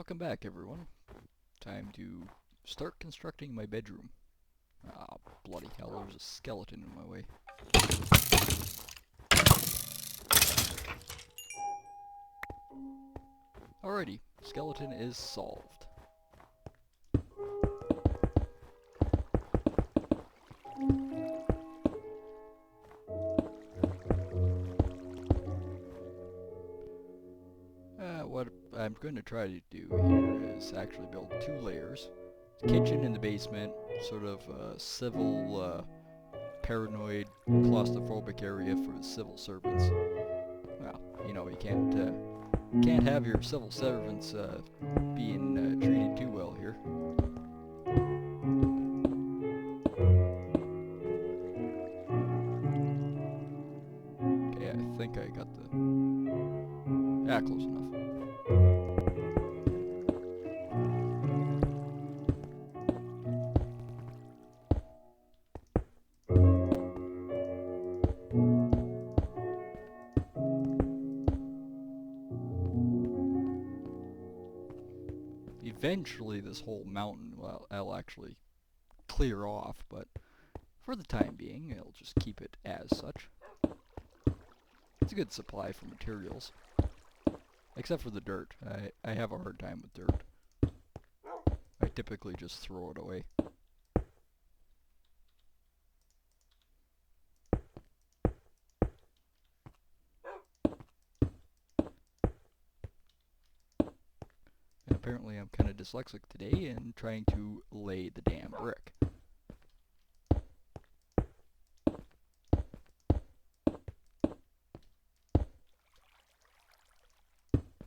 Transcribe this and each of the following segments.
Welcome back, everyone. Time to start constructing my bedroom. Ah, bloody hell, there's a skeleton in my way. Alrighty, skeleton is solved. What I'm going to try to do here is actually build two layers. Kitchen in the basement, sort of civil, paranoid, claustrophobic area for the civil servants. Well, you know, you can't have your civil servants being treated too well here. Okay, I think I got the... Yeah, close enough. Eventually this whole mountain, well, I'll actually clear off, but for the time being, I'll just keep it as such. It's a good supply for materials. Except for the dirt. I have a hard time with dirt. I typically just throw it away. And apparently I'm kind of dyslexic today and trying to lay the damn brick.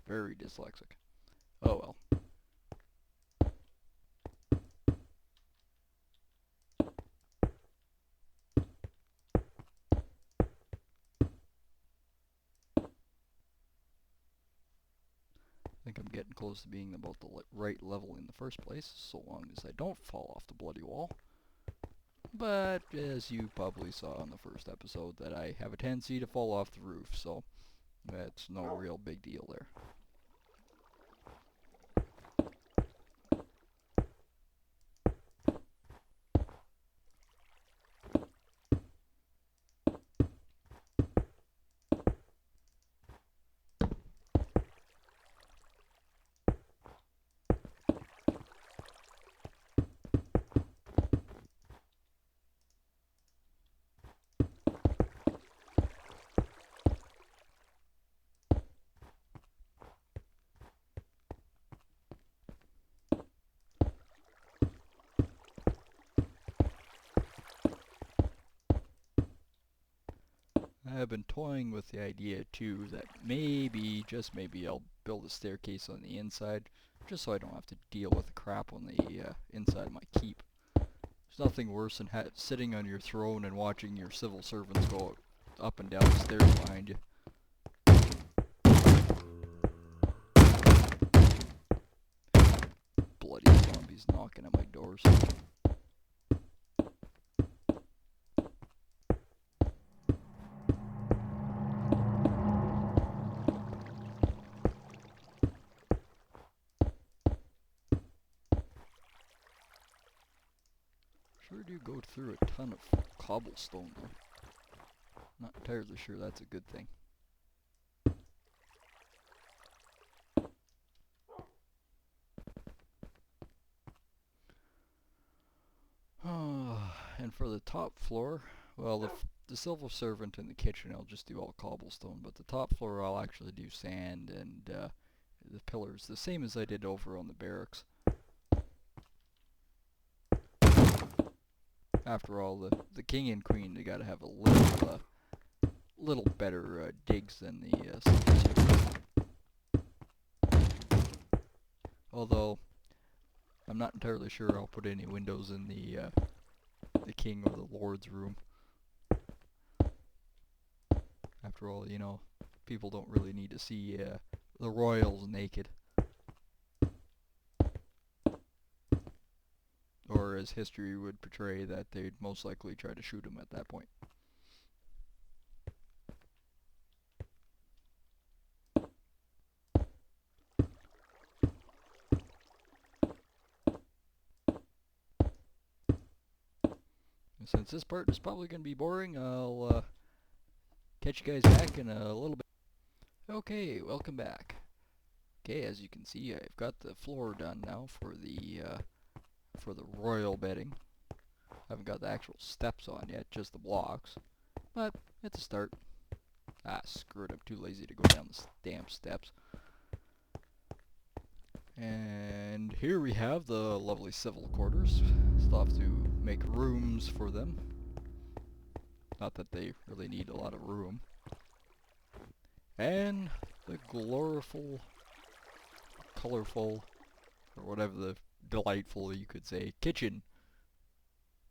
Very dyslexic. Oh well. I think I'm getting close to being about the right level in the first place, so long as I don't fall off the bloody wall. But, as you probably saw in the first episode, that I have a tendency to fall off the roof, so that's no real big deal there. I've been toying with the idea too that maybe, just maybe, I'll build a staircase on the inside, just so I don't have to deal with the crap on the inside of my keep. There's nothing worse than sitting on your throne and watching your civil servants go up and down the stairs behind you. Bloody zombies knocking at my doors. Sure do go through a ton of cobblestone though. Not entirely sure that's a good thing. And for the top floor, well, the civil servant in the kitchen, I'll just do all cobblestone, but the top floor I'll actually do sand and the pillars, the same as I did over on the barracks. After all, the king and queen, they gotta have a little better digs than the civil servants. Although, I'm not entirely sure I'll put any windows in the king or the lord's room. After all, you know, people don't really need to see the royals naked. Or as history would portray, that they'd most likely try to shoot him at that point. since this part is probably going to be boring, I'll catch you guys back in a little bit. Okay, welcome back. Okay, as you can see, I've got the floor done now for the royal bedding. I haven't got the actual steps on yet, just the blocks. But it's a start. Ah, screw it, I'm too lazy to go down the damn steps. And here we have the lovely civil quarters. Still have to make rooms for them. Not that they really need a lot of room. And the gloriful, colorful, or whatever the delightful you could say, kitchen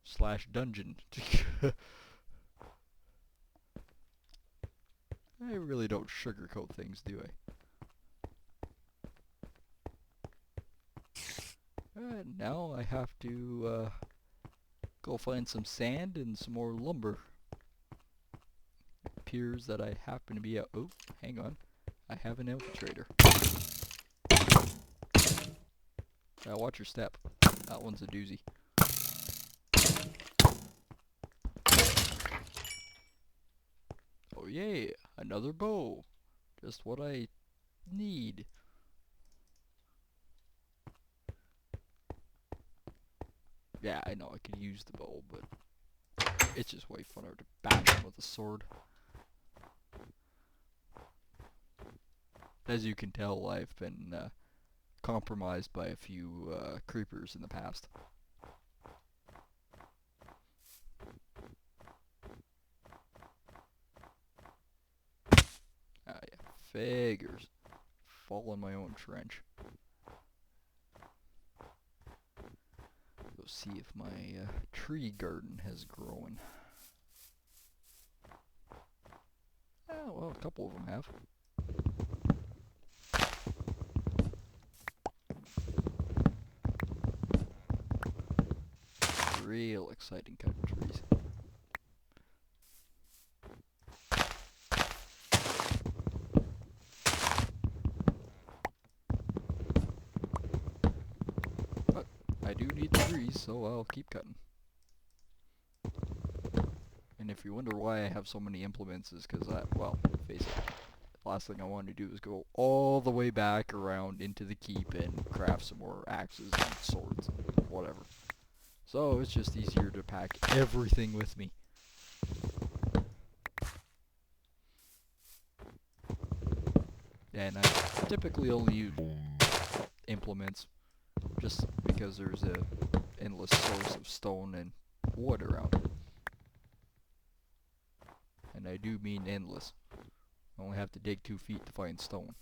slash dungeon. I really don't sugarcoat things, do I? And now I have to go find some sand and some more lumber. It appears that I happen to be a... Oh, hang on. I have an infiltrator. Now watch your step. That one's a doozy. Oh yeah, another bow. Just what I need. Yeah, I know I could use the bow, but it's just way funner to bash him with a sword. As you can tell, I've been compromised by a few creepers in the past. Ah yeah, figures. Fall in my own trench. Go see if my tree garden has grown. Oh, well, a couple of them have. Real exciting cutting trees. But I do need the trees, so I'll keep cutting. And if you wonder why I have so many implements, is because well, face it, the last thing I wanted to do is go all the way back around into the keep and craft some more axes and swords and whatever. So it's just easier to pack everything with me. And I typically only use implements just because there's a endless source of stone and wood around. And I do mean endless. I only have to dig 2 feet to find stone.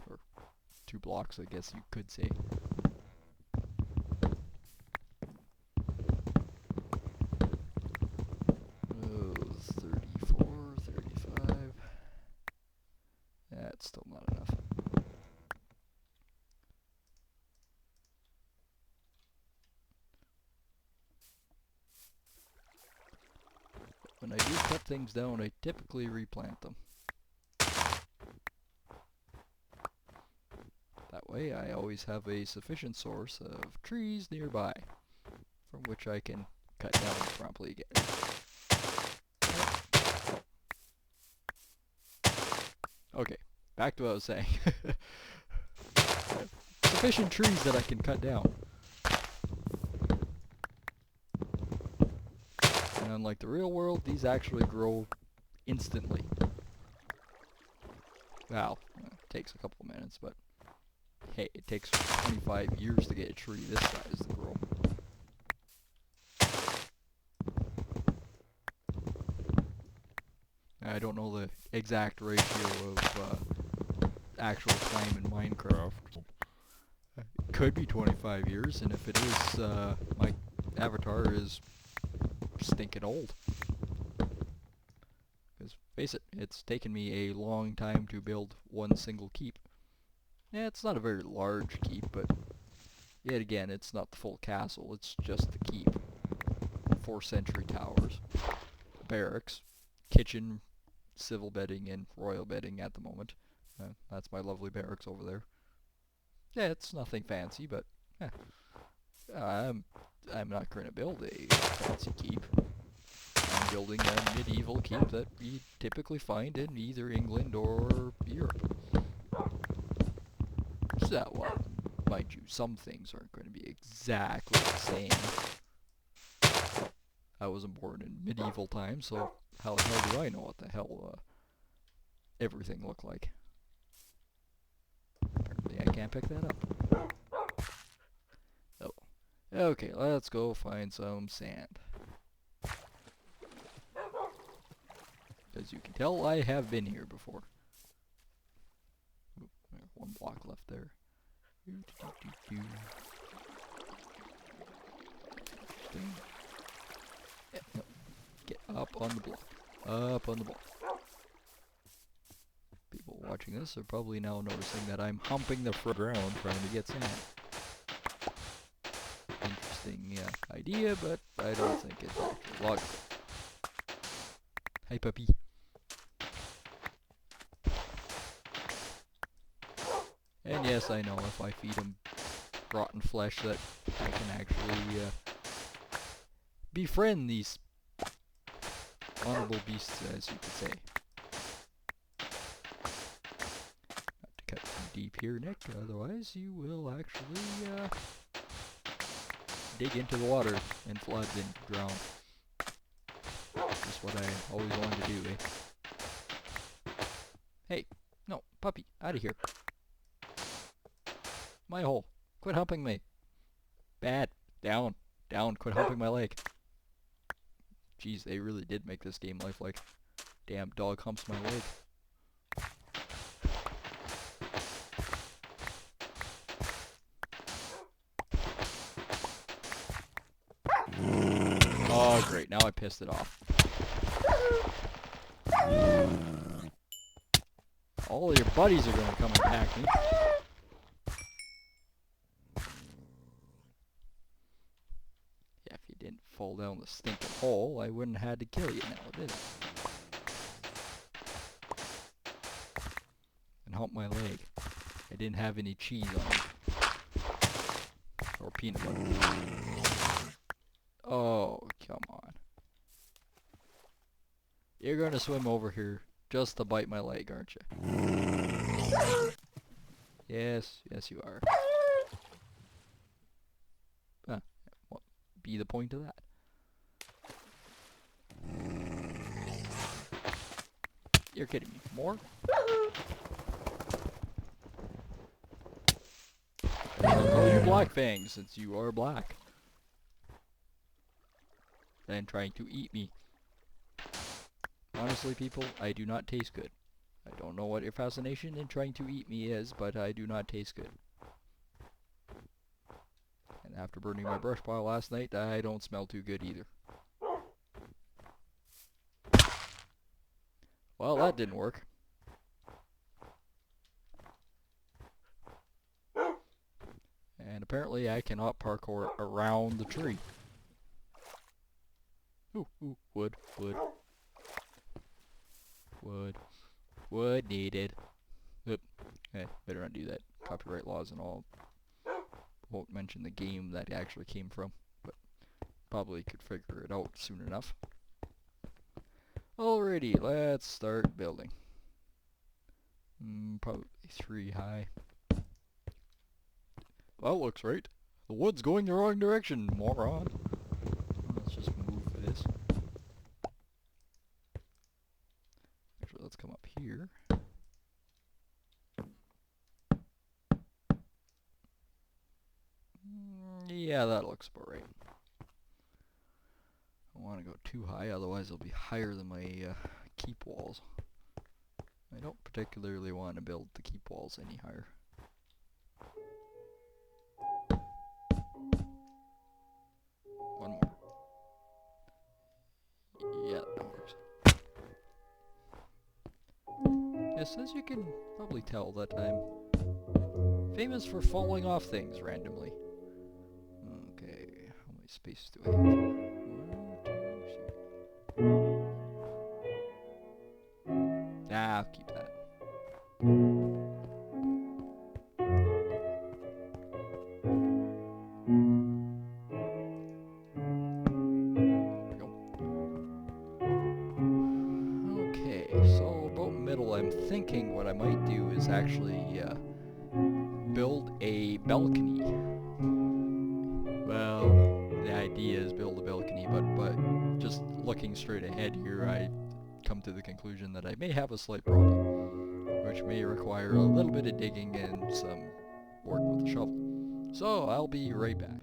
Or 2 blocks, I guess you could say. Oh, 34, 35. That's still not enough. When I do cut things down, I typically replant them. That way I always have a sufficient source of trees nearby, from which I can cut down promptly again. Okay, back to what I was saying. Sufficient trees that I can cut down. And unlike the real world, these actually grow instantly. Well, it takes a couple of minutes, but hey, it takes 25 years to get a tree this size to grow. I don't know the exact ratio of actual time in Minecraft. It could be 25 years, and if it is, my avatar is stinking old. Because, face it, it's taken me a long time to build one single keep. Yeah, it's not a very large keep, but yet again, it's not the full castle, it's just the keep. 4th century towers, barracks, kitchen, civil bedding, and royal bedding at the moment. That's my lovely barracks over there. Yeah, it's nothing fancy, but I'm not going to build a fancy keep. building a medieval keep that you typically find in either England or Europe. So, well, mind you, some things aren't going to be exactly the same. I wasn't born in medieval times, so how the hell do I know what the hell everything looked like? Apparently I can't pick that up. Oh. Okay, let's go find some sand. As you can tell, I have been here before. Ooh, one block left there. Yeah, no. Get up on the block. Up on the block. People watching this are probably now noticing that I'm humping the ground trying to get sand. Interesting idea, but I don't think it's actually logical. Hi, puppy. And yes, I know if I feed him rotten flesh that I can actually befriend these honorable beasts, as you could say. Not to cut too deep here, Nick, otherwise you will actually dig into the water and flood and drown. Just what I always wanted to do, eh? Hey, no, puppy, out of here. My hole. Quit humping me. Bad. Down. Down. Quit humping my leg. Jeez, they really did make this game lifelike. Damn dog humps my leg. Oh, great. Now I pissed it off. All your buddies are gonna come and attack me. Yeah, if you didn't fall down the stinking hole, I wouldn't have had to kill you now, did I? And hump my leg. I didn't have any cheese on it. Or peanut butter. Oh, come on. You're gonna swim over here just to bite my leg, aren't you? Yes, yes you are. What be the point of that? You're kidding me. More? I'll call you Black Fang since you are black. And trying to eat me. Honestly, people, I do not taste good. I don't know what your fascination in trying to eat me is, but I do not taste good. And after burning my brush pile last night, I don't smell too good either. Well, that didn't work. And apparently I cannot parkour around the tree. Ooh, ooh, wood, wood. Wood. Wood needed. Oop. Better not do that. Copyright laws and all. Won't mention the game that it actually came from, but probably could figure it out soon enough. Alrighty, let's start building. Probably 3 high. Well, looks right. The wood's going the wrong direction, moron. Let's just move this. Actually, let's come up here. Yeah, that looks about right. I don't want to go too high, otherwise it'll be higher than my keep walls. I don't particularly want to build the keep walls any higher. One more. Yeah, that works. Yes, as you can probably tell that I'm famous for falling off things randomly. Okay, how many spaces do I have? 1, 2, 3. Nah, I'll keep that. There we go. middle, I'm thinking what I might do is actually build a balcony. Well, the idea is build a balcony, but just looking straight ahead here, I come to the conclusion that I may have a slight problem, which may require a little bit of digging and some work with the shovel. So I'll be right back.